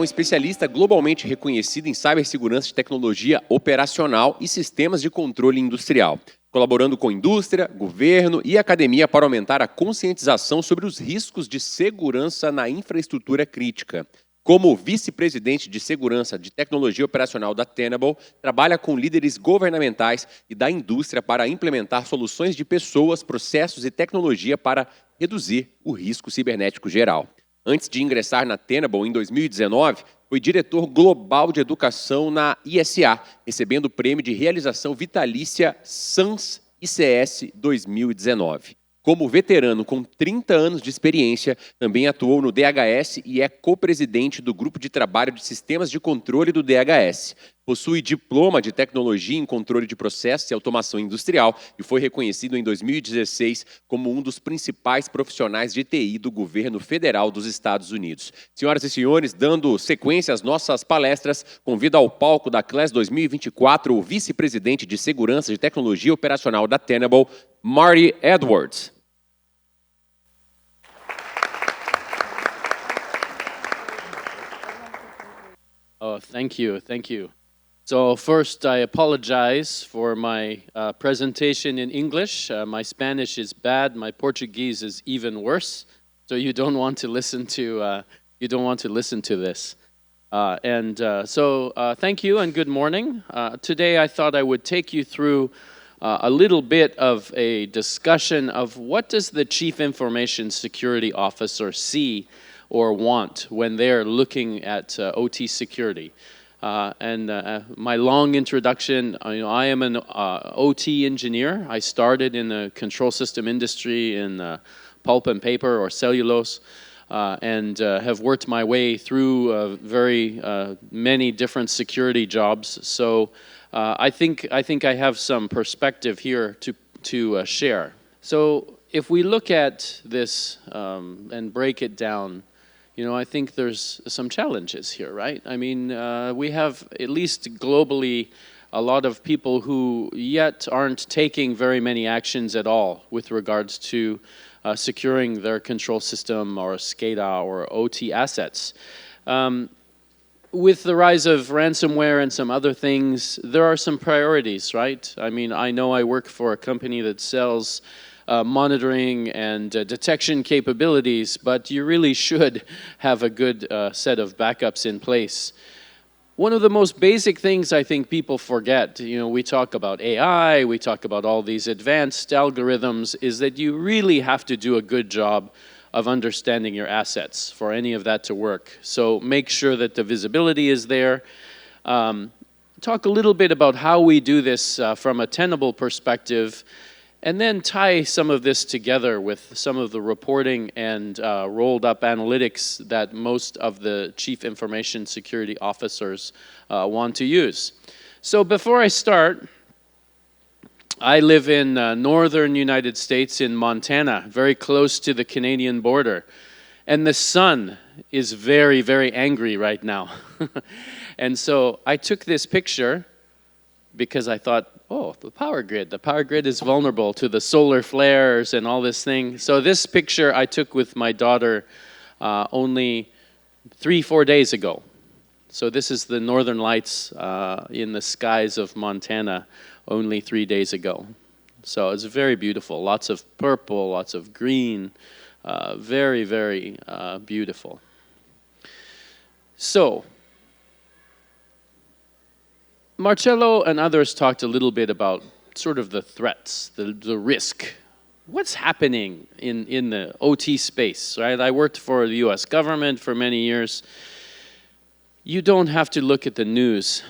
um especialista globalmente reconhecido em cibersegurança de tecnologia operacional e sistemas de controle industrial, colaborando com indústria, governo e academia para aumentar a conscientização sobre os riscos de segurança na infraestrutura crítica. Como vice-presidente de segurança de tecnologia operacional da Tenable, trabalha com líderes governamentais e da indústria para implementar soluções de pessoas, processos e tecnologia para reduzir o risco cibernético geral. Antes de ingressar na Tenable em 2019, foi diretor global de educação na ISA, recebendo o prêmio de realização vitalícia SANS ICS 2019. Como veterano com 30 anos de experiência, também atuou no DHS e é co-presidente do Grupo de Trabalho de Sistemas de Controle do DHS. Possui diploma de Tecnologia em Controle de Processos e Automação Industrial e foi reconhecido em 2016 como um dos principais profissionais de TI do governo federal dos Estados Unidos. Senhoras e senhores, dando sequência às nossas palestras, convido ao palco da Class 2024 o vice-presidente de Segurança de Tecnologia Operacional da Tenable, Marty Edwards. Oh, thank you, thank you. So first, I apologize for my presentation in English. My Spanish is bad. My Portuguese is even worse. So you don't want to listen to this. Thank you and good morning. Today, I thought I would take you through a little bit of a discussion of what does the Chief Information Security Officer see or want when they're looking at OT security. My long introduction, I am an OT engineer. I started in the control system industry in pulp and paper or cellulose, and have worked my way through very many different security jobs. So I think I have some perspective here to share. So if we look at this and break it down, I think there's some challenges here, right? I mean, we have, at least globally, a lot of people who yet aren't taking very many actions at all with regards to securing their control system or SCADA or OT assets. With the rise of ransomware and some other things, there are some priorities, right? I mean, I know I work for a company that sells monitoring and detection capabilities, but you really should have a good set of backups in place. One of the most basic things I think people forget, we talk about AI, we talk about all these advanced algorithms, is that you really have to do a good job of understanding your assets for any of that to work. So make sure that the visibility is there. Talk a little bit about how we do this from a Tenable perspective, and then tie some of this together with some of the reporting and rolled up analytics that most of the Chief Information Security Officers want to use. So before I start, I live in northern United States in Montana, very close to the Canadian border. And the sun is very, very angry right now. And so I took this picture because I thought, oh, the power grid is vulnerable to the solar flares and all this thing. So this picture I took with my daughter only 3-4 days ago. So this is the northern lights in the skies of Montana only 3 days ago. So it's very beautiful, lots of purple, lots of green, very, very beautiful. So, Marcello and others talked a little bit about sort of the threats, the risk. What's happening in the OT space, right? I worked for the US government for many years. You don't have to look at the news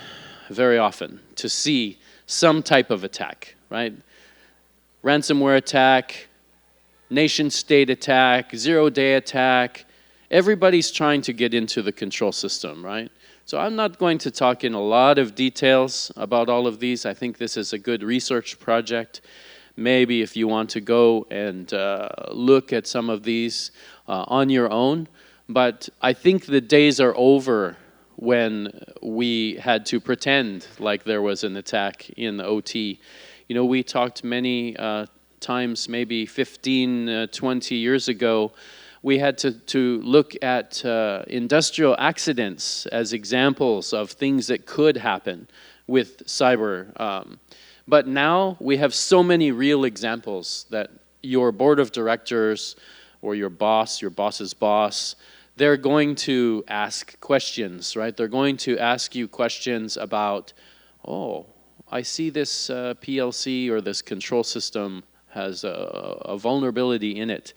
very often to see some type of attack, right? Ransomware attack, nation-state attack, zero-day attack. Everybody's trying to get into the control system, right? So I'm not going to talk in a lot of details about all of these. I think this is a good research project. Maybe if you want to go and look at some of these on your own. But I think the days are over when we had to pretend like there was an attack in the OT. We talked many times, maybe 15, 20 years ago, We had to look at industrial accidents as examples of things that could happen with cyber. But now we have so many real examples that your board of directors or your boss's boss, they're going to ask questions, right? They're going to ask you questions about, oh, I see this PLC or this control system has a vulnerability in it.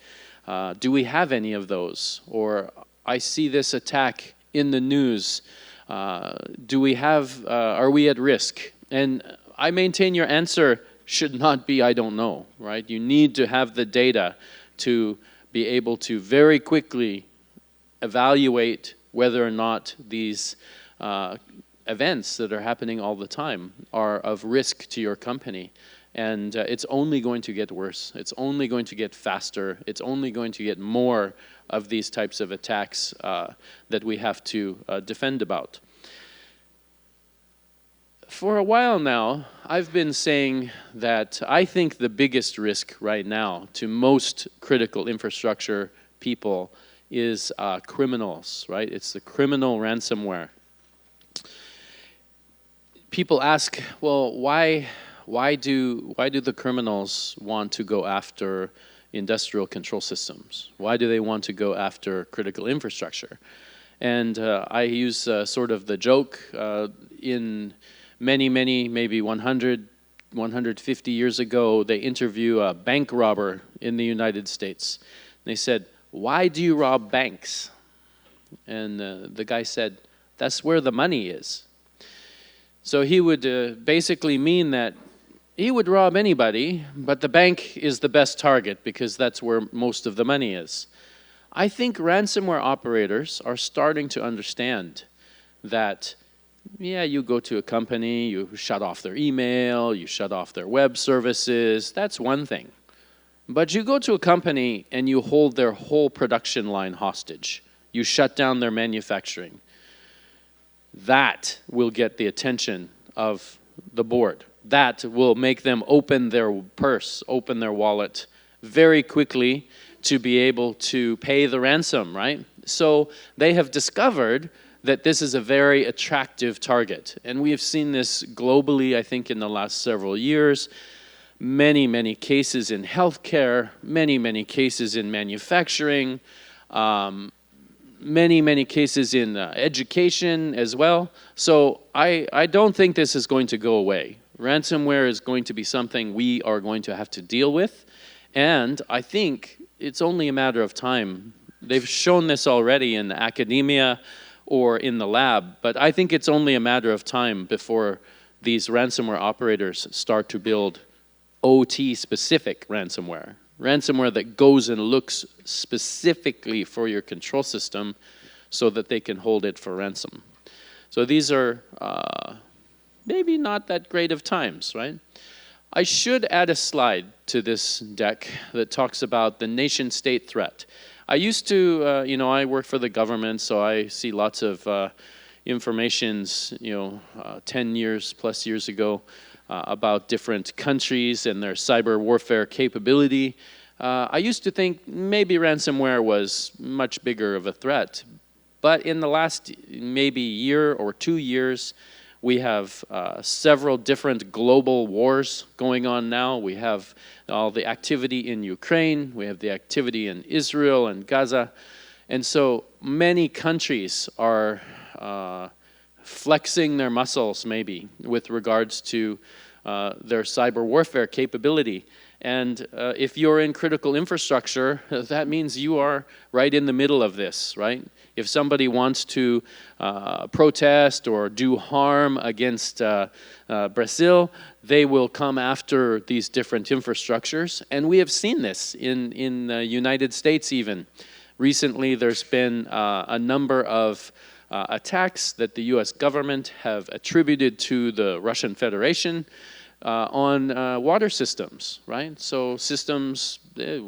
Do we have any of those? Or I see this attack in the news. Do we have, are we at risk? And I maintain your answer should not be, I don't know, right? You need to have the data to be able to very quickly evaluate whether or not these events that are happening all the time are of risk to your company. And it's only going to get worse. It's only going to get faster. It's only going to get more of these types of attacks that we have to defend about. For a while now, I've been saying that I think the biggest risk right now to most critical infrastructure people is criminals, right? It's the criminal ransomware. People ask, well, why do the criminals want to go after industrial control systems? Why do they want to go after critical infrastructure? And I use sort of the joke in many, maybe 100, 150 years ago, they interview a bank robber in the United States. They said, why do you rob banks? And the guy said, that's where the money is. So he would basically mean that he would rob anybody, but the bank is the best target because that's where most of the money is. I think ransomware operators are starting to understand that, yeah, you go to a company, you shut off their email, you shut off their web services, that's one thing. But you go to a company and you hold their whole production line hostage. You shut down their manufacturing. That will get the attention of the board. That will make them open their purse, open their wallet very quickly to be able to pay the ransom, right? So they have discovered that this is a very attractive target. And we have seen this globally, I think, in the last several years. Many cases in healthcare, many cases in manufacturing, many cases in education as well. So I don't think this is going to go away. Ransomware is going to be something we are going to have to deal with. And I think it's only a matter of time. They've shown this already in academia or in the lab, but I think it's only a matter of time before these ransomware operators start to build OT-specific ransomware. Ransomware that goes and looks specifically for your control system so that they can hold it for ransom. So these are maybe not that great of times, right? I should add a slide to this deck that talks about the nation-state threat. I used to, I work for the government, so I see lots of informations, 10 years plus years ago about different countries and their cyber warfare capability. I used to think maybe ransomware was much bigger of a threat. But in the last maybe year or 2 years, we have several different global wars going on now. We have all the activity in Ukraine. We have the activity in Israel and Gaza. And so many countries are flexing their muscles maybe with regards to their cyber warfare capability. And if you're in critical infrastructure, that means you are right in the middle of this, right? If somebody wants to protest or do harm against Brazil, they will come after these different infrastructures. And we have seen this in the United States even. Recently, there's been a number of attacks that the US government have attributed to the Russian Federation on water systems, right? So systems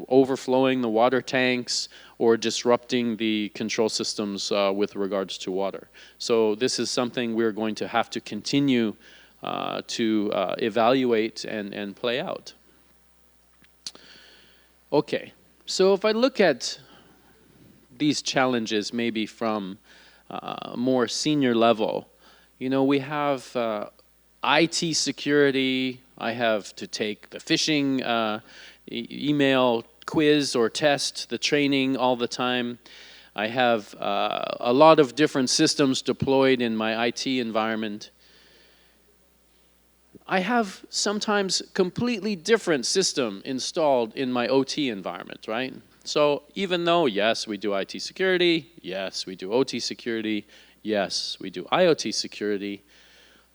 overflowing the water tanks or disrupting the control systems with regards to water. So this is something we're going to have to continue to evaluate and play out. Okay, so if I look at these challenges maybe from a more senior level. You know, we have IT security. I have to take the phishing email quiz or test, the training all the time. I have a lot of different systems deployed in my IT environment. I have sometimes completely different system installed in my OT environment, right? So even though, yes, we do IT security, yes, we do OT security, yes, we do IoT security,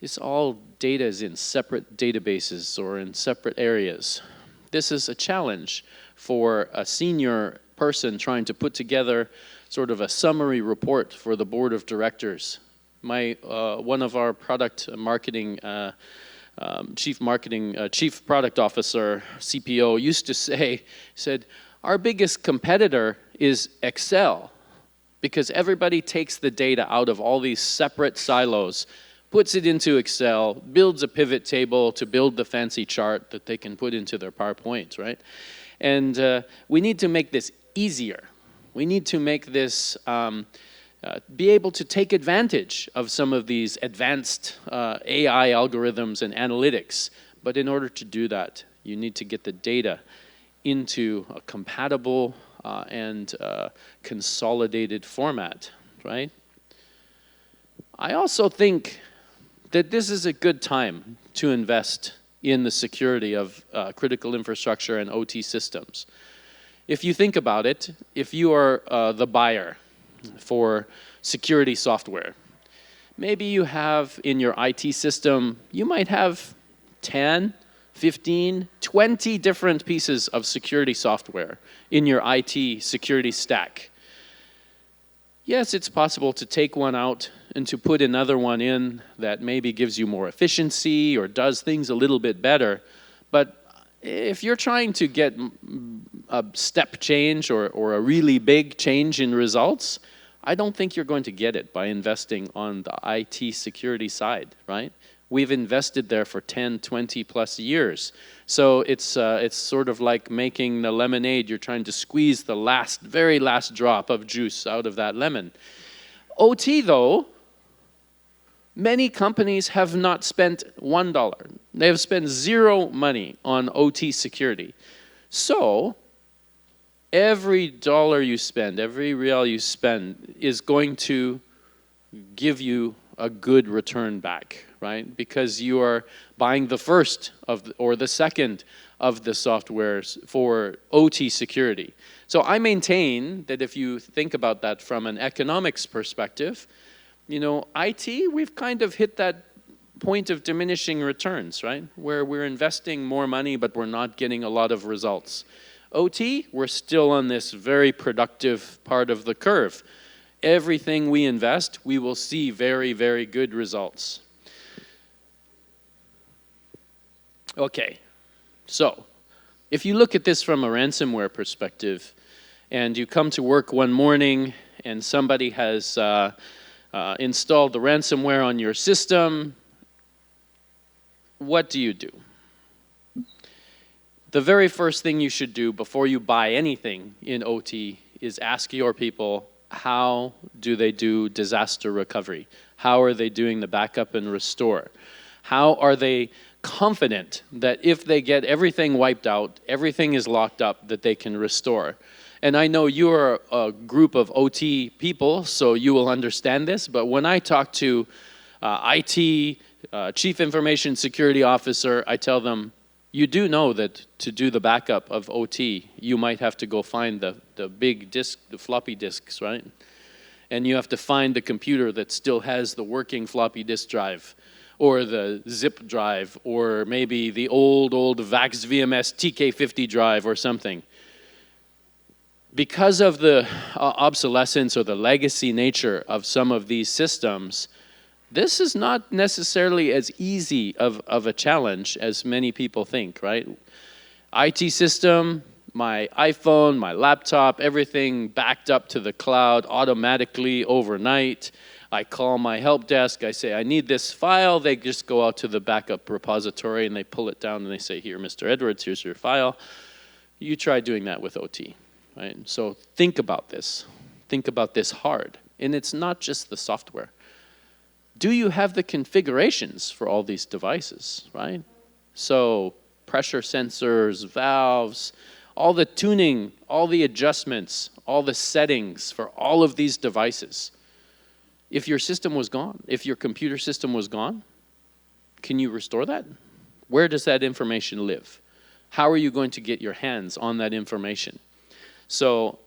this all data is in separate databases or in separate areas. This is a challenge for a senior person trying to put together sort of a summary report for the board of directors. One of our product marketing chief product officer, CPO, used to say, said, our biggest competitor is Excel, because everybody takes the data out of all these separate silos, puts it into Excel, builds a pivot table to build the fancy chart that they can put into their PowerPoint, right? And we need to make this easier. We need to make this be able to take advantage of some of these advanced AI algorithms and analytics. But in order to do that, you need to get the data into a compatible and consolidated format, right? I also think that this is a good time to invest in the security of critical infrastructure and OT systems. If you think about it, if you are the buyer for security software, maybe you have in your IT system, you might have 10, 15, 20 different pieces of security software in your IT security stack. Yes, it's possible to take one out and to put another one in that maybe gives you more efficiency or does things a little bit better. But if you're trying to get a step change or a really big change in results, I don't think you're going to get it by investing on the IT security side, right? We've invested there for 10, 20 plus years. So it's sort of like making the lemonade. You're trying to squeeze the very last drop of juice out of that lemon. OT, though, many companies have not spent $1. They have spent zero money on OT security. So every dollar you spend, every real you spend is going to give you a good return back, right? Because you are buying the first or the second of the softwares for OT security. So I maintain that if you think about that from an economics perspective, you know, IT, we've kind of hit that point of diminishing returns, right? Where we're investing more money, but we're not getting a lot of results. OT, we're still on this very productive part of the curve. Everything we invest, we will see very, very good results. Okay, so if you look at this from a ransomware perspective, and you come to work one morning and somebody has installed the ransomware on your system, what do you do? The very first thing you should do before you buy anything in OT is ask your people, how do they do disaster recovery? How are they doing the backup and restore? How are they confident that if they get everything wiped out, everything is locked up, that they can restore? And I know you're a group of OT people, so you will understand this, but when I talk to IT, Chief Information Security Officer, I tell them, you do know that to do the backup of OT, you might have to go find the big disk, the floppy disks, right? And you have to find the computer that still has the working floppy disk drive, or the zip drive, or maybe the old VAX VMS TK50 drive or something. Because of the obsolescence or the legacy nature of some of these systems, this is not necessarily as easy of a challenge as many people think, right? IT system, my iPhone, my laptop, everything backed up to the cloud automatically overnight. I call my help desk, I say, I need this file. They just go out to the backup repository and they pull it down and they say, here, Mr. Edwards, here's your file. You try doing that with OT, right? So think about this. think about this hard. And it's not just the software. Do you have the configurations for all these devices, right? So pressure sensors, valves, all the tuning, all the adjustments, all the settings for all of these devices. If your system was gone, if your computer system was gone, can you restore that? Where does that information live? How are you going to get your hands on that information? So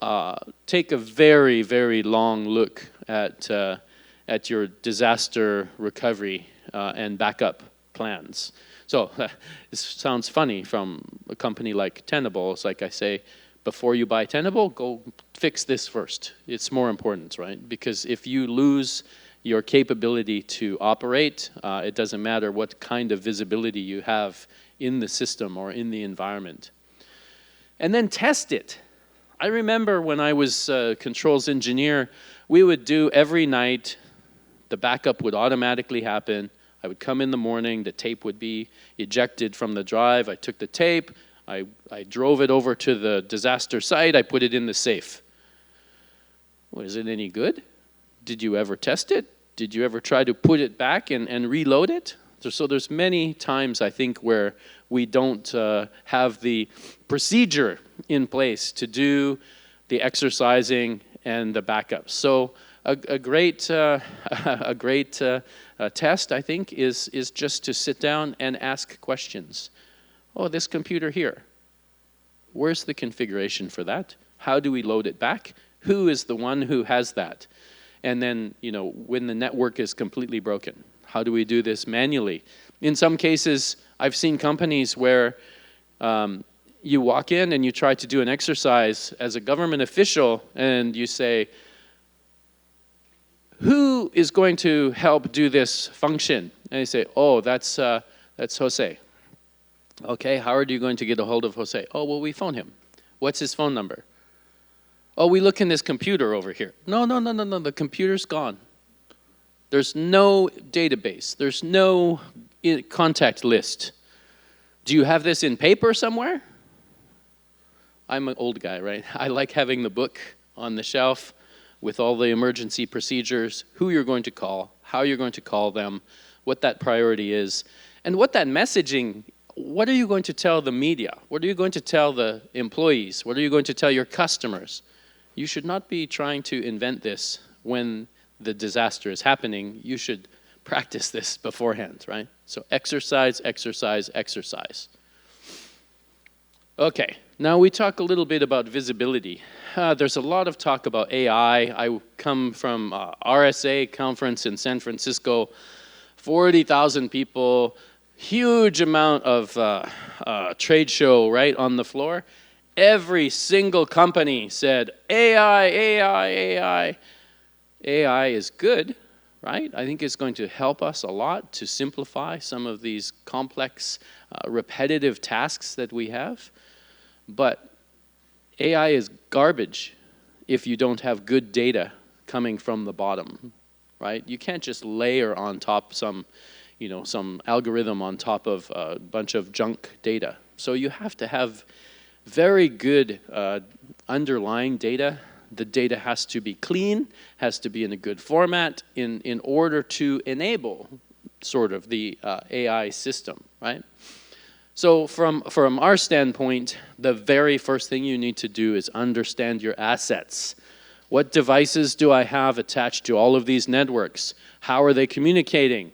take a very, very long look at your disaster recovery and backup plans. So this sounds funny from a company like Tenable. It's like I say, before you buy Tenable, go fix this first. It's more important, right? Because if you lose your capability to operate, it doesn't matter what kind of visibility you have in the system or in the environment. And then test it. I remember when I was a controls engineer, we would do every night, the backup would automatically happen. I would come in the morning, the tape would be ejected from the drive. I took the tape, I drove it over to the disaster site, I put it in the safe. Well, is it any good? Did you ever test it? Did you ever try to put it back and reload it? So there's many times, I think, where we don't have the procedure in place to do the exercising and the backup. So a great test, I think, is just to sit down and ask questions. Oh, this computer here, where's the configuration for that? How do we load it back? Who is the one who has that? And then, you know, when the network is completely broken, how do we do this manually? In some cases, I've seen companies where you walk in and you try to do an exercise as a government official and you say, who is going to help do this function? And they say, oh, that's Jose. Okay, how are you going to get a hold of Jose? Oh, well, we phone him. What's his phone number? Oh, we look in this computer over here. No, the computer's gone. There's no database. There's no contact list. Do you have this in paper somewhere? I'm an old guy, right? I like having the book on the shelf with all the emergency procedures, who you're going to call, how you're going to call them, what that priority is, and what that messaging, what are you going to tell the media? What are you going to tell the employees? What are you going to tell your customers? You should not be trying to invent this when the disaster is happening. You should practice this beforehand, right? So exercise, exercise, exercise. Okay, now we talk a little bit about visibility. There's a lot of talk about AI. I come from RSA conference in San Francisco, 40,000 people, huge amount of trade show right on the floor. Every single company said, AI, AI, AI. AI is good, right? I think it's going to help us a lot to simplify some of these complex, repetitive tasks that we have. But AI is garbage if you don't have good data coming from the bottom, right? You can't just layer on top some algorithm on top of a bunch of junk data. So you have to have very good underlying data. The data has to be clean, has to be in a good format in order to enable sort of the AI system, right? So from our standpoint, the very first thing you need to do is understand your assets. What devices do I have attached to all of these networks? How are they communicating?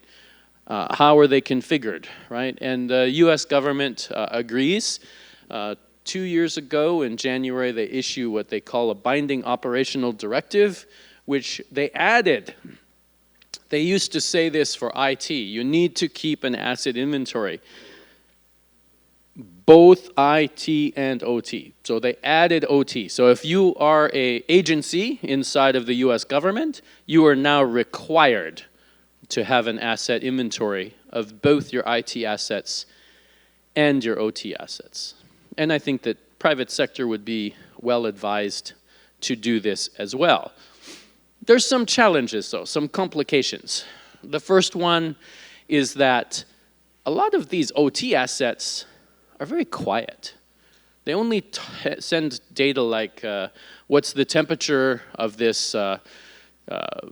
How are they configured, right? And the US government agrees. 2 years ago in January, they issue what they call a binding operational directive, which they added. They used to say this for IT. You need to keep an asset inventory, both IT and OT. So they added OT. So if you are an agency inside of the US government, you are now required to have an asset inventory of both your IT assets and your OT assets. And I think that private sector would be well advised to do this as well. There's some challenges though, some complications. The first one is that a lot of these OT assets are very quiet. They only send data like what's the temperature of this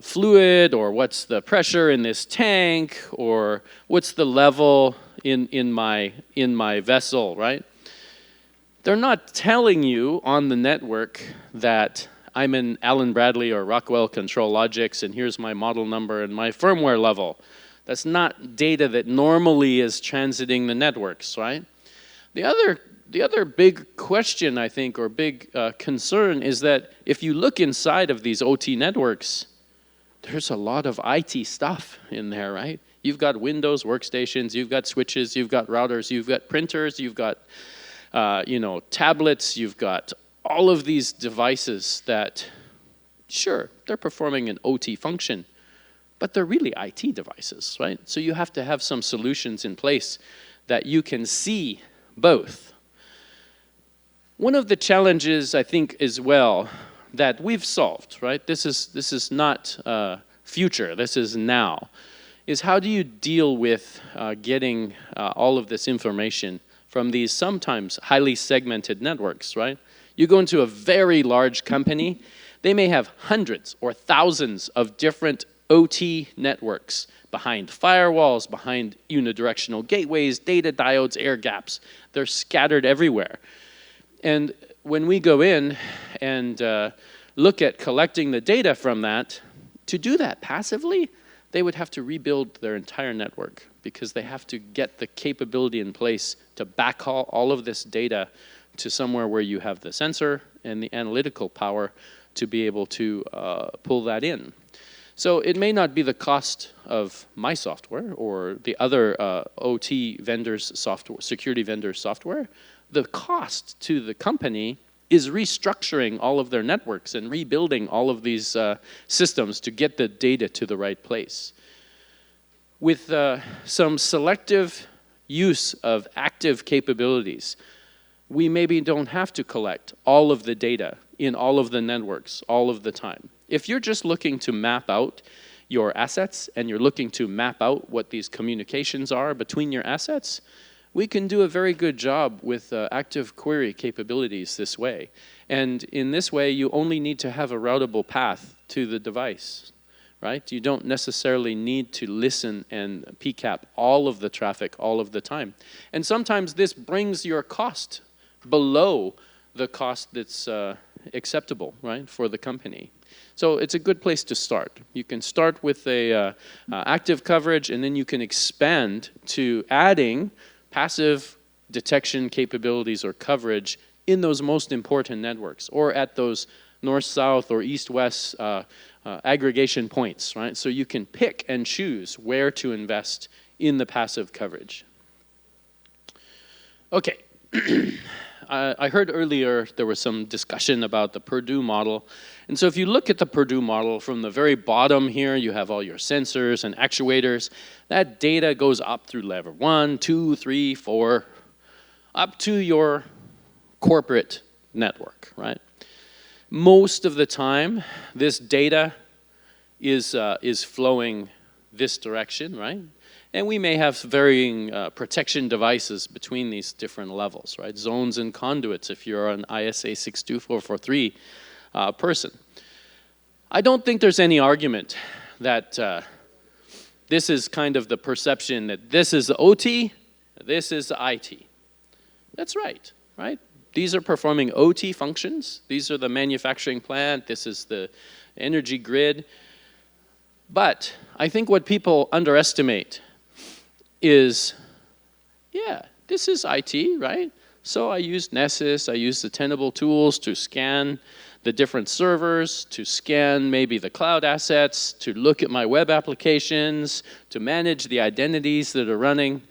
fluid, or what's the pressure in this tank, or what's the level in my vessel, right? They're not telling you on the network that I'm in Allen Bradley or Rockwell Control Logics and here's my model number and my firmware level. That's not data that normally is transiting the networks, right? The other big question, I think, or big concern is that if you look inside of these OT networks, there's a lot of IT stuff in there, right? You've got Windows workstations, you've got switches, you've got routers, you've got printers, you've got tablets, you've got all of these devices that, sure, they're performing an OT function, but they're really IT devices, right? So you have to have some solutions in place that you can see both. One of the challenges, I think, as well, that we've solved, right? This is not future, this is now, is how do you deal with getting all of this information from these sometimes highly segmented networks, right? You go into a very large company, they may have hundreds or thousands of different OT networks behind firewalls, behind unidirectional gateways, data diodes, air gaps. They're scattered everywhere. And when we go in and look at collecting the data from that, to do that passively, they would have to rebuild their entire network because they have to get the capability in place to backhaul all of this data to somewhere where you have the sensor and the analytical power to be able to pull that in. So it may not be the cost of my software or the other OT vendors' software, security vendors' software. The cost to the company is restructuring all of their networks and rebuilding all of these systems to get the data to the right place. With some selective use of active capabilities, we maybe don't have to collect all of the data in all of the networks all of the time. If you're just looking to map out your assets and you're looking to map out what these communications are between your assets, we can do a very good job with active query capabilities this way. And in this way, you only need to have a routable path to the device, right? You don't necessarily need to listen and PCAP all of the traffic all of the time. And sometimes this brings your cost below the cost that's acceptable, right, for the company. So it's a good place to start. You can start with a active coverage, and then you can expand to adding passive detection capabilities or coverage in those most important networks or at those north-south or east-west aggregation points, right? So you can pick and choose where to invest in the passive coverage. Okay. I heard earlier there was some discussion about the Purdue model. And so if you look at the Purdue model, from the very bottom here, you have all your sensors and actuators. That data goes up through level 1, 2, 3, 4, up to your corporate network, right? Most of the time, this data is flowing this direction, right? And we may have varying protection devices between these different levels, right? Zones and conduits if you're an ISA 62443 person. I don't think there's any argument that this is kind of the perception that this is the OT, this is the IT. That's right, right? These are performing OT functions. These are the manufacturing plant. This is the energy grid. But I think what people underestimate is, yeah, this is IT, right? So I use Nessus, I use the Tenable tools to scan the different servers, to scan maybe the cloud assets, to look at my web applications, to manage the identities that are running.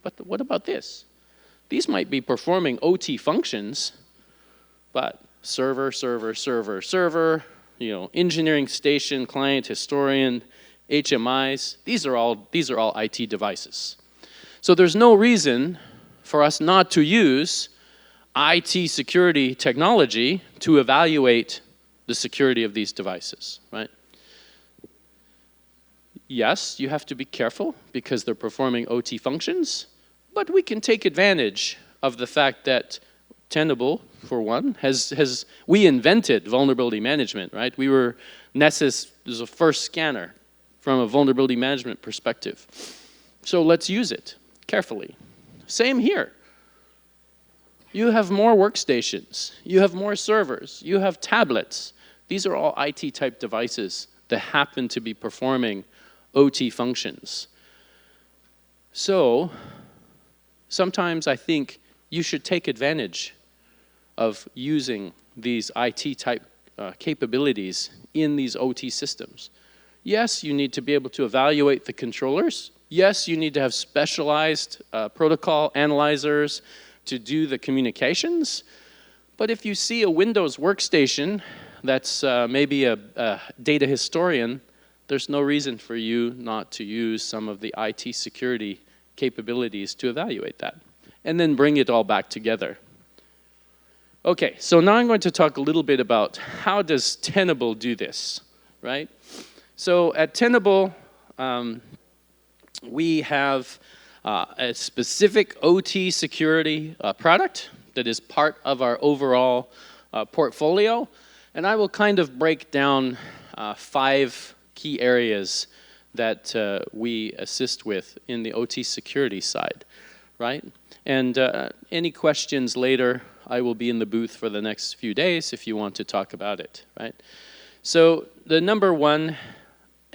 But what about this? These might be performing OT functions, but server, server, server, server, you know, engineering station, client, historian, HMIs, these are all IT devices. So there's no reason for us not to use IT security technology to evaluate the security of these devices, right? Yes, you have to be careful because they're performing OT functions, But we can take advantage of the fact that Tenable, for one, we invented vulnerability management, right? Nessus is the first scanner from a vulnerability management perspective. So let's use it carefully. Same here. You have more workstations, you have more servers, you have tablets. These are all IT-type devices that happen to be performing OT functions. So sometimes I think you should take advantage of using these IT-type capabilities in these OT systems. Yes, you need to be able to evaluate the controllers. Yes, you need to have specialized protocol analyzers to do the communications. But if you see a Windows workstation that's maybe a data historian, there's no reason for you not to use some of the IT security capabilities to evaluate that, and then bring it all back together. Okay, so now I'm going to talk a little bit about how does Tenable do this, right? So at Tenable, we have a specific OT security product that is part of our overall portfolio, and I will kind of break down 5 key areas that we assist with in the OT security side, right? And any questions later, I will be in the booth for the next few days if you want to talk about it, right? So the number one,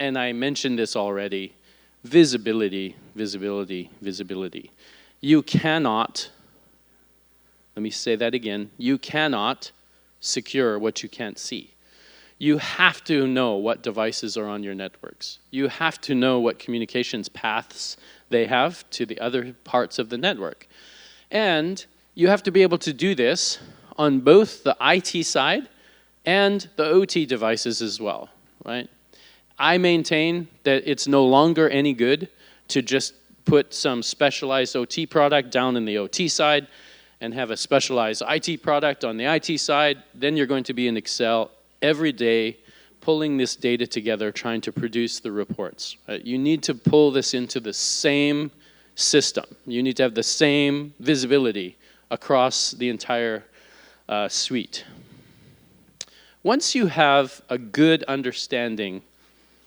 and I mentioned this already, visibility, visibility, visibility. You cannot, let me say that again, you cannot secure what you can't see. You have to know what devices are on your networks. You have to know what communications paths they have to the other parts of the network. And you have to be able to do this on both the IT side and the OT devices as well, right? I maintain that it's no longer any good to just put some specialized OT product down in the OT side and have a specialized IT product on the IT side. Then you're going to be in Excel every day pulling this data together, trying to produce the reports. Right? You need to pull this into the same system. You need to have the same visibility across the entire suite. Once you have a good understanding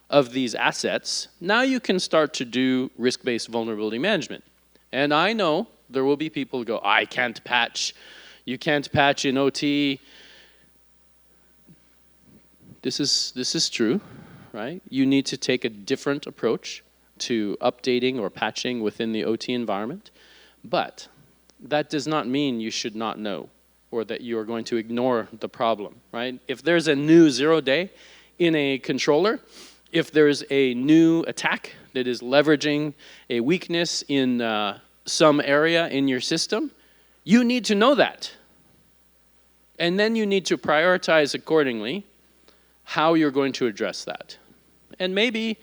of these assets, now you can start to do risk-based vulnerability management. And I know there will be people who go, I can't patch. You can't patch in OT. This is true, right? You need to take a different approach to updating or patching within the OT environment. But that does not mean you should not know or that you are going to ignore the problem, right? If there's a new 0-day in a controller, if there's a new attack that is leveraging a weakness in some area in your system, you need to know that. And then you need to prioritize accordingly how you're going to address that. And maybe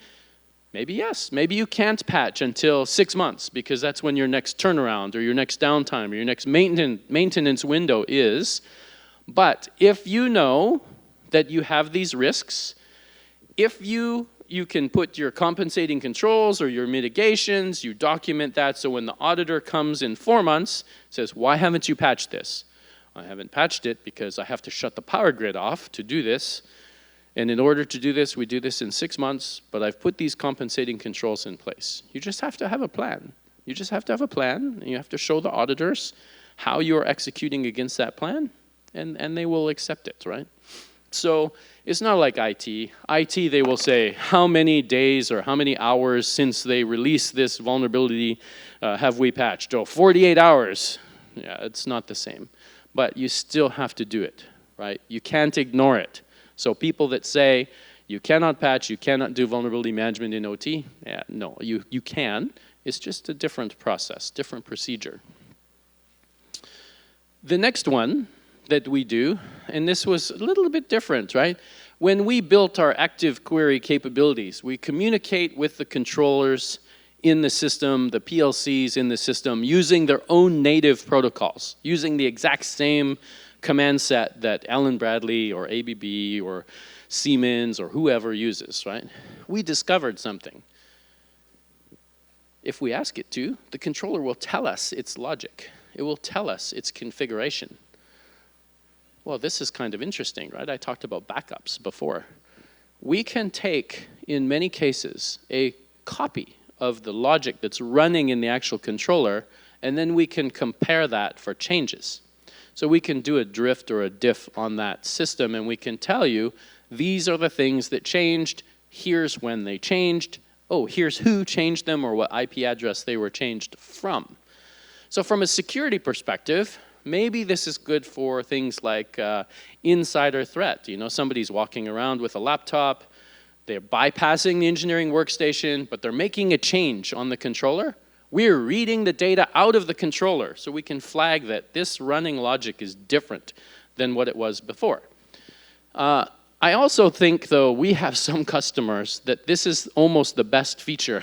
yes, maybe you can't patch until 6 months because that's when your next turnaround or your next downtime or your next maintenance window is. But if you know that you have these risks, if you can put your compensating controls or your mitigations, you document that so when the auditor comes in 4 months, says, why haven't you patched this? I haven't patched it because I have to shut the power grid off to do this. And in order to do this, we do this in 6 months, but I've put these compensating controls in place. You just have to have a plan. You just have to have a plan, and you have to show the auditors how you're executing against that plan, and they will accept it, right? So it's not like IT. IT, they will say, how many days or how many hours since they released this vulnerability have we patched? Oh, 48 hours. Yeah, it's not the same. But you still have to do it, right? You can't ignore it. So people that say, you cannot patch, you cannot do vulnerability management in OT, yeah, no, you can. It's just a different process, different procedure. The next one that we do, and this was a little bit different, right? When we built our active query capabilities, we communicate with the controllers in the system, the PLCs in the system, using their own native protocols, using the exact same command set that Allen Bradley or ABB or Siemens or whoever uses, right? We discovered something. if we ask it to, the controller will tell us its logic. It will tell us its configuration. Well, this is kind of interesting, right? I talked about backups before. We can take, in many cases, a copy of the logic that's running in the actual controller, and then we can compare that for changes. So we can do a drift or a diff on that system, and we can tell you, these are the things that changed, here's when they changed, oh, here's who changed them or what IP address they were changed from. So from a security perspective, maybe this is good for things like insider threat. You know, somebody's walking around with a laptop, they're bypassing the engineering workstation, but they're making a change on the controller. We're reading the data out of the controller, so we can flag that this running logic is different than what it was before. I also think, though, we have some customers that this is almost the best feature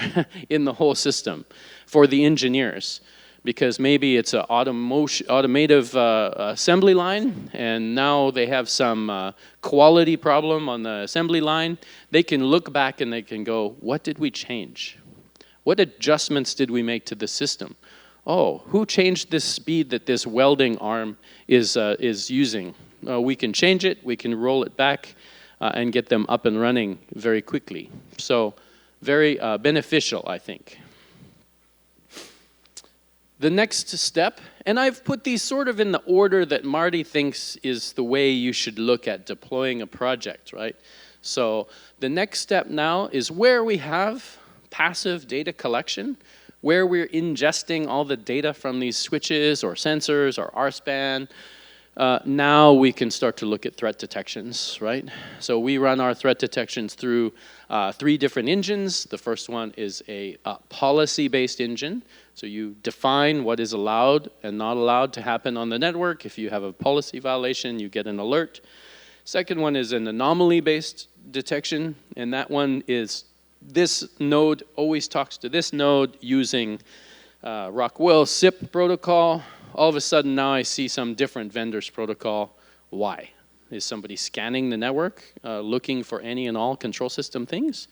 in the whole system for the engineers, because maybe it's an automative assembly line, and now they have some quality problem on the assembly line. They can look back and they can go, what did we change? What adjustments did we make to the system? Oh, who changed this speed that this welding arm is using? We can change it, we can roll it back, and get them up and running very quickly. So very beneficial, I think. The next step, and I've put these sort of in the order that Marty thinks is the way you should look at deploying a project, right? So the next step now is where we have passive data collection, where we're ingesting all the data from these switches or sensors or RSPAN. Now we can start to look at threat detections, right? So we run our threat detections through 3 different engines. The first one is a policy-based engine. So you define what is allowed and not allowed to happen on the network. If you have a policy violation, you get an alert. Second one is an anomaly-based detection, and that one is this node always talks to this node using Rockwell SIP protocol. All of a sudden now I see some different vendor's protocol. Why? Is somebody scanning the network, looking for any and all control system things?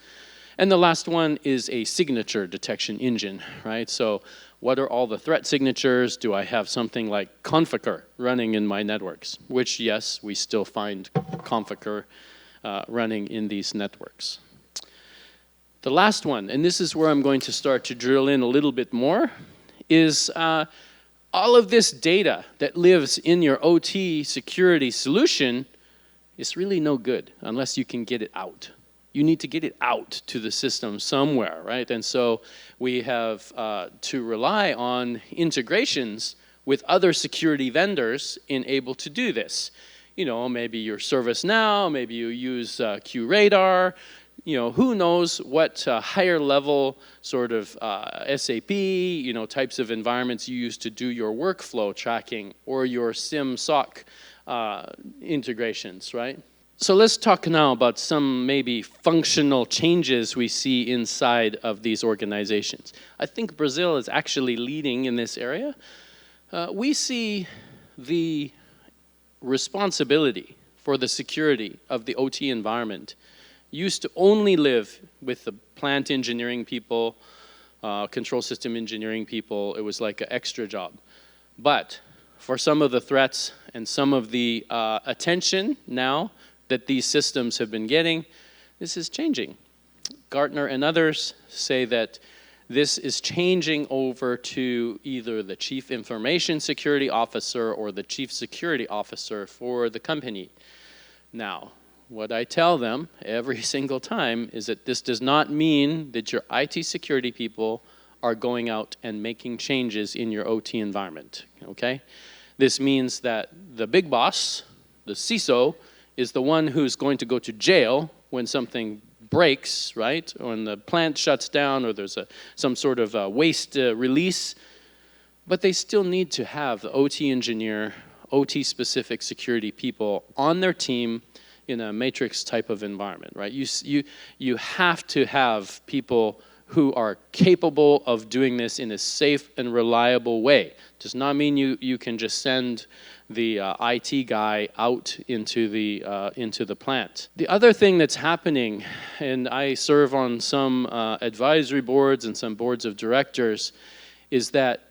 And the last one is a signature detection engine, right? So what are all the threat signatures? Do I have something like Conficker running in my networks? Which, yes, we still find Conficker running in these networks. The last one, and this is where I'm going to start to drill in a little bit more, is all of this data that lives in your OT security solution is really no good unless you can get it out. You need to get it out to the system somewhere, right? And so we have to rely on integrations with other security vendors in able to do this. You know, maybe your ServiceNow, maybe you use QRadar. You know, who knows what higher level sort of SAP, you know, types of environments you use to do your workflow tracking or your SIM SOC integrations, right? So let's talk now about some maybe functional changes we see inside of these organizations. I think Brazil is actually leading in this area. We see the responsibility for the security of the OT environment used to only live with the plant engineering people, control system engineering people. It was like an extra job. But for some of the threats and some of the attention now that these systems have been getting, this is changing. Gartner and others say that this is changing over to either the chief information security officer or the chief security officer for the company. Now, what I tell them every single time is that this does not mean that your IT security people are going out and making changes in your OT environment, okay? This means that the big boss, the CISO, is the one who's going to go to jail when something breaks, right? Or when the plant shuts down or there's some sort of waste release. But they still need to have the OT engineer, OT-specific security people on their team in a matrix type of environment, right? You have to have people who are capable of doing this in a safe and reliable way. Does not mean you can just send the IT guy out into the plant. The other thing that's happening, and I serve on some advisory boards and some boards of directors, is that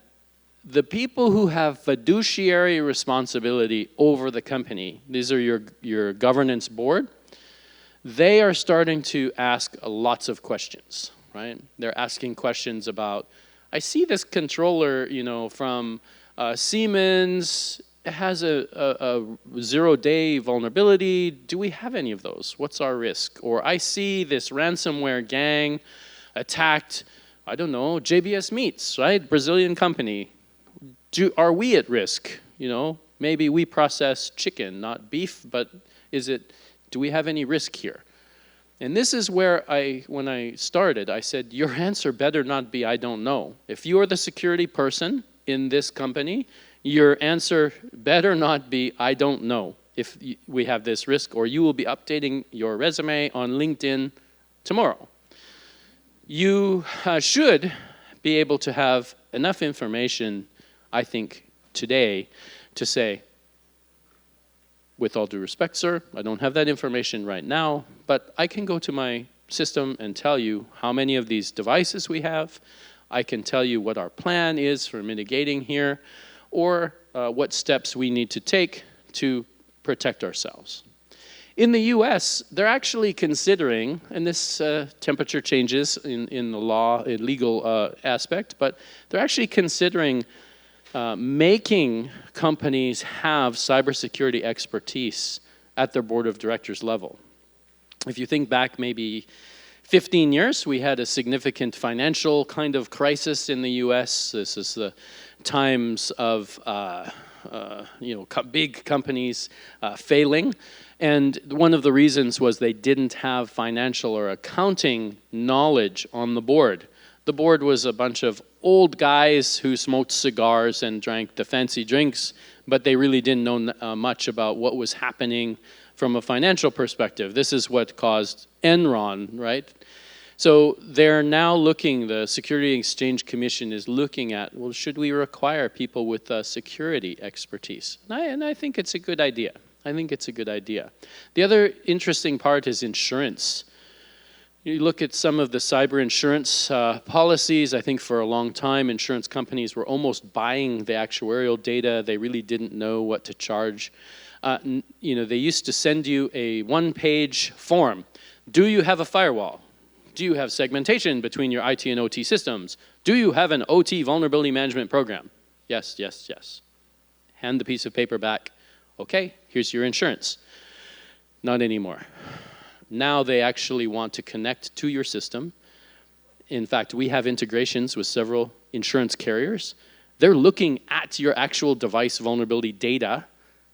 the people who have fiduciary responsibility over the company, these are your governance board, they are starting to ask lots of questions, right? They're asking questions about, I see this controller, from Siemens, it has a 0-day vulnerability. Do we have any of those? What's our risk? Or I see this ransomware gang attacked, I don't know, JBS Meats, right? Brazilian company. Are we at risk? Maybe we process chicken, not beef, but do we have any risk here? And this is where when I started, I said, your answer better not be, I don't know. If you are the security person in this company, your answer better not be, I don't know if we have this risk, or you will be updating your resume on LinkedIn tomorrow. You should be able to have enough information, I think, today to say, with all due respect, sir, I don't have that information right now, but I can go to my system and tell you how many of these devices we have. I can tell you what our plan is for mitigating here, or what steps we need to take to protect ourselves. In the US, they're actually considering, and this temperature changes in the law, in legal aspect, but they're actually considering making companies have cybersecurity expertise at their board of directors level. If you think back maybe 15 years, we had a significant financial kind of crisis in the US. This is the times of big companies failing. And one of the reasons was they didn't have financial or accounting knowledge on the board. The board was a bunch of old guys who smoked cigars and drank the fancy drinks, but they really didn't know much about what was happening from a financial perspective. This is what caused Enron, right? So they're now looking, the Security and Exchange Commission is looking at, well, should we require people with security expertise? And I think it's a good idea. I think it's a good idea. The other interesting part is insurance. You look at some of the cyber insurance policies. I think for a long time, insurance companies were almost buying the actuarial data. They really didn't know what to charge. They used to send you a one-page form. Do you have a firewall? Do you have segmentation between your IT and OT systems? Do you have an OT vulnerability management program? Yes, yes, yes. Hand the piece of paper back. Okay, here's your insurance. Not anymore. Now they actually want to connect to your system. In fact, we have integrations with several insurance carriers. They're looking at your actual device vulnerability data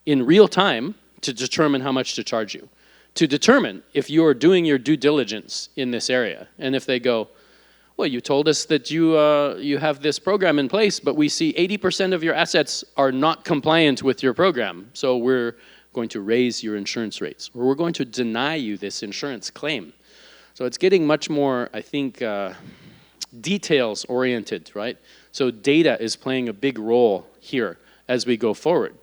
in real time to determine how much to charge you, to determine if you're doing your due diligence in this area. And if they go, well, you told us that you have this program in place, but we see 80% of your assets are not compliant with your program, so we're going to raise your insurance rates, or we're going to deny you this insurance claim. So it's getting much more, I think, details-oriented, right? So data is playing a big role here as we go forward.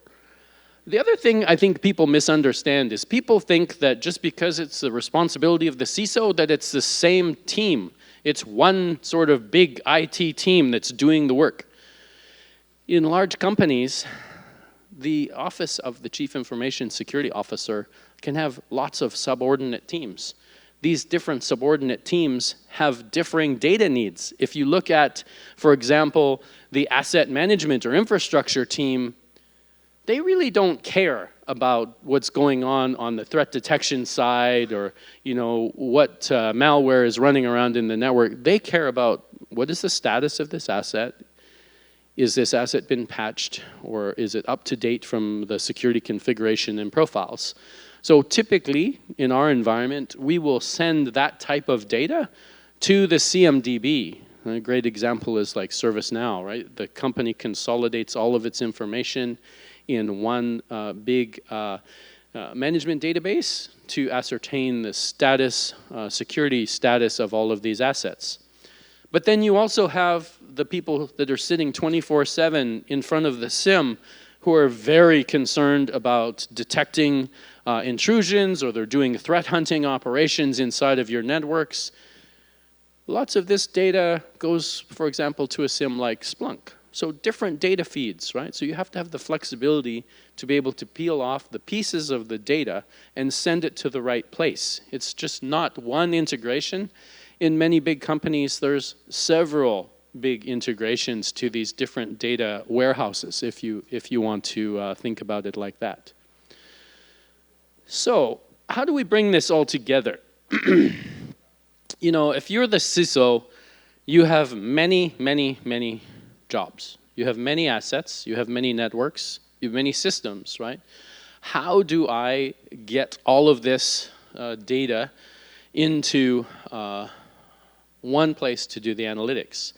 The other thing I think people misunderstand is people think that just because it's the responsibility of the CISO that it's the same team. It's one sort of big IT team that's doing the work. In large companies, the office of the Chief Information Security Officer can have lots of subordinate teams. These different subordinate teams have differing data needs. If you look at, for example, the asset management or infrastructure team, they really don't care about what's going on the threat detection side, or what malware is running around in the network. They care about what is the status of this asset. Is this asset been patched, or is it up to date from the security configuration and profiles? So typically, in our environment, we will send that type of data to the CMDB. A great example is like ServiceNow, right? The company consolidates all of its information in one big management database to ascertain the status, security status of all of these assets. But then you also have the people that are sitting 24/7 in front of the SIM who are very concerned about detecting intrusions, or they're doing threat hunting operations inside of your networks. Lots of this data goes, for example, to a SIM like Splunk. So different data feeds, right? So you have to have the flexibility to be able to peel off the pieces of the data and send it to the right place. It's just not one integration. In many big companies, there's several big integrations to these different data warehouses, if you want to think about it like that. So how do we bring this all together? You know, if you're the CISO, you have many, many, many jobs. You have many assets, you have many networks, you have many systems, right? How do I get all of this data into one place to do the analytics?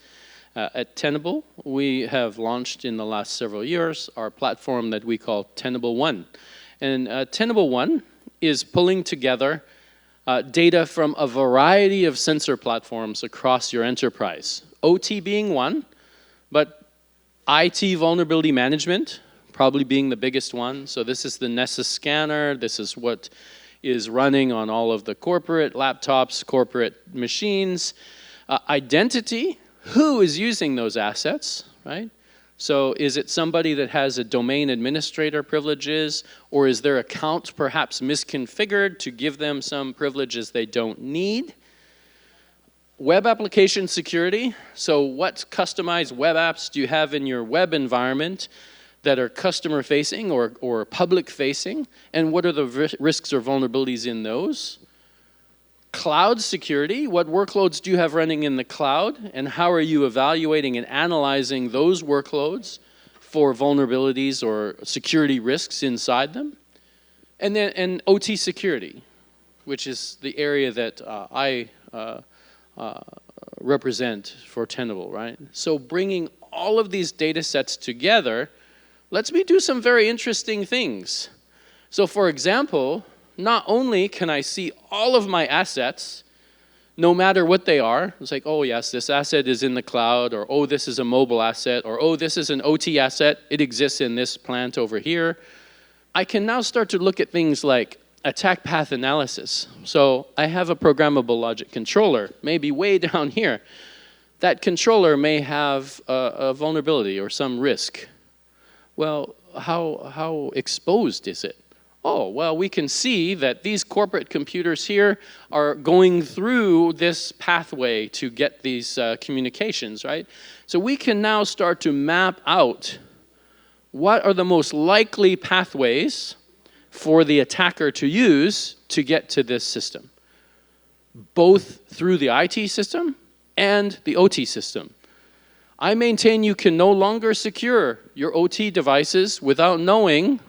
At Tenable, we have launched in the last several years our platform that we call Tenable One. And Tenable One is pulling together data from a variety of sensor platforms across your enterprise. OT being one, but IT vulnerability management probably being the biggest one. So this is the Nessus scanner. This is what is running on all of the corporate laptops, corporate machines. Identity, who is using those assets, right? So is it somebody that has a domain administrator privileges, or is their account perhaps misconfigured to give them some privileges they don't need? Web application security, so what customized web apps do you have in your web environment that are customer facing or public facing, and what are the risks or vulnerabilities in those? Cloud security, what workloads do you have running in the cloud, and how are you evaluating and analyzing those workloads for vulnerabilities or security risks inside them? And OT security, which is the area that I represent for Tenable, right? So bringing all of these data sets together lets me do some very interesting things. So for example, not only can I see all of my assets, no matter what they are, it's like, oh yes, this asset is in the cloud, or oh, this is a mobile asset, or oh, this is an OT asset, it exists in this plant over here. I can now start to look at things like attack path analysis. So I have a programmable logic controller, maybe way down here. That controller may have a vulnerability or some risk. Well, how exposed is it? Oh, well, we can see that these corporate computers here are going through this pathway to get these communications, right? So we can now start to map out what are the most likely pathways for the attacker to use to get to this system, both through the IT system and the OT system. I maintain you can no longer secure your OT devices without knowing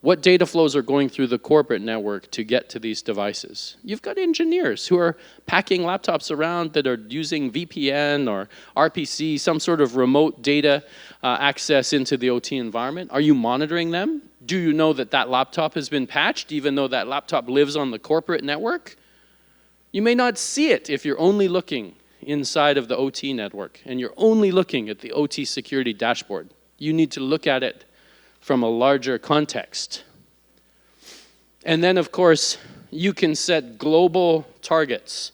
what data flows are going through the corporate network to get to these devices. You've got engineers who are packing laptops around that are using VPN or RPC, some sort of remote data access into the OT environment. Are you monitoring them? Do you know that that laptop has been patched even though that laptop lives on the corporate network? You may not see it if you're only looking inside of the OT network and you're only looking at the OT security dashboard. You need to look at it from a larger context. And then, of course, you can set global targets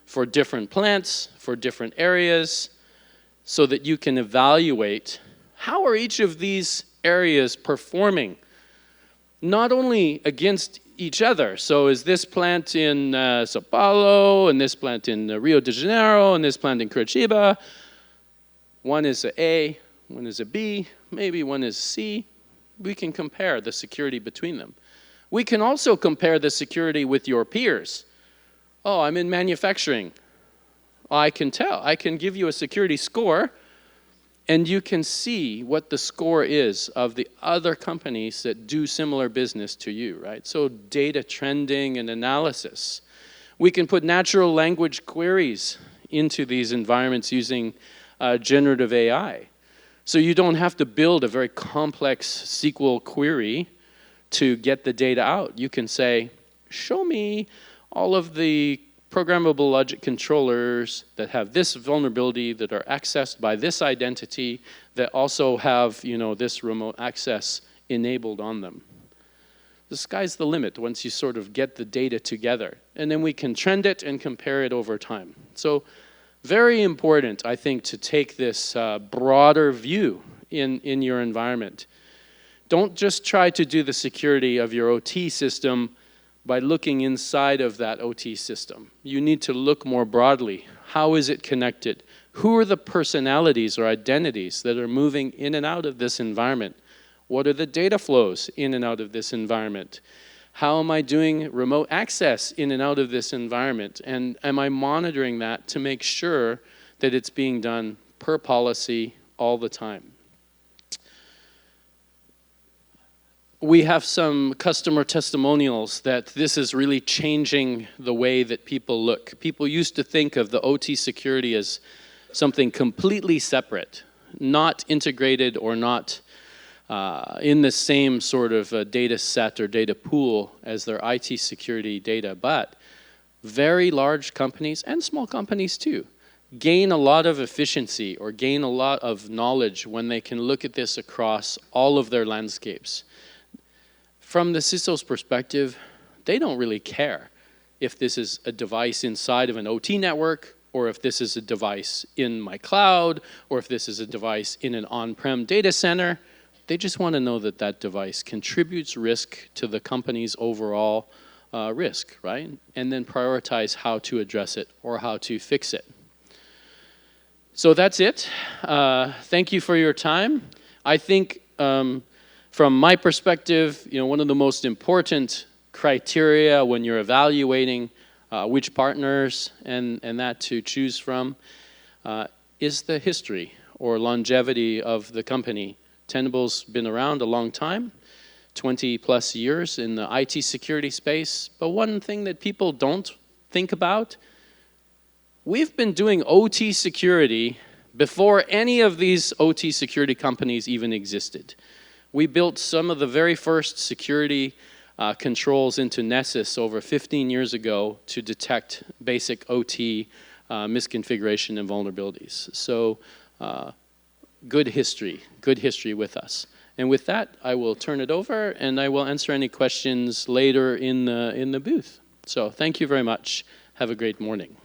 for different plants, for different areas, so that you can evaluate how are each of these areas performing, not only against each other. So is this plant in Sao Paulo, and this plant in Rio de Janeiro, and this plant in Curitiba? One is a A, one is a B, maybe one is C. We can compare the security between them. We can also compare the security with your peers. Oh, I'm in manufacturing. I can tell. I can give you a security score, and you can see what the score is of the other companies that do similar business to you, right? So data trending and analysis. We can put natural language queries into these environments using generative AI. So you don't have to build a very complex SQL query to get the data out. You can say, show me all of the programmable logic controllers that have this vulnerability, that are accessed by this identity, that also have, this remote access enabled on them. The sky's the limit once you sort of get the data together. And then we can trend it and compare it over time. So very important, I think, to take this broader view in your environment. Don't just try to do the security of your OT system by looking inside of that OT system. You need to look more broadly. How is it connected? Who are the personalities or identities that are moving in and out of this environment? What are the data flows in and out of this environment? How am I doing remote access in and out of this environment? And am I monitoring that to make sure that it's being done per policy all the time? We have some customer testimonials that this is really changing the way that people look. People used to think of the OT security as something completely separate, not integrated or not in the same sort of data set or data pool as their IT security data. But very large companies, and small companies too, gain a lot of efficiency or gain a lot of knowledge when they can look at this across all of their landscapes. From the CISO's perspective, they don't really care if this is a device inside of an OT network, or if this is a device in my cloud, or if this is a device in an on-prem data center. They just want to know that that device contributes risk to the company's overall risk, right? And then prioritize how to address it or how to fix it. So that's it. Thank you for your time. I think from my perspective, one of the most important criteria when you're evaluating which partners and that to choose from is the history or longevity of the company. Tenable's been around a long time, 20 plus years in the IT security space. But one thing that people don't think about, we've been doing OT security before any of these OT security companies even existed. We built some of the very first security controls into Nessus over 15 years ago to detect basic OT misconfiguration and vulnerabilities. So good history with us. And with that, I will turn it over and I will answer any questions later in the booth. So thank you very much. Have a great morning.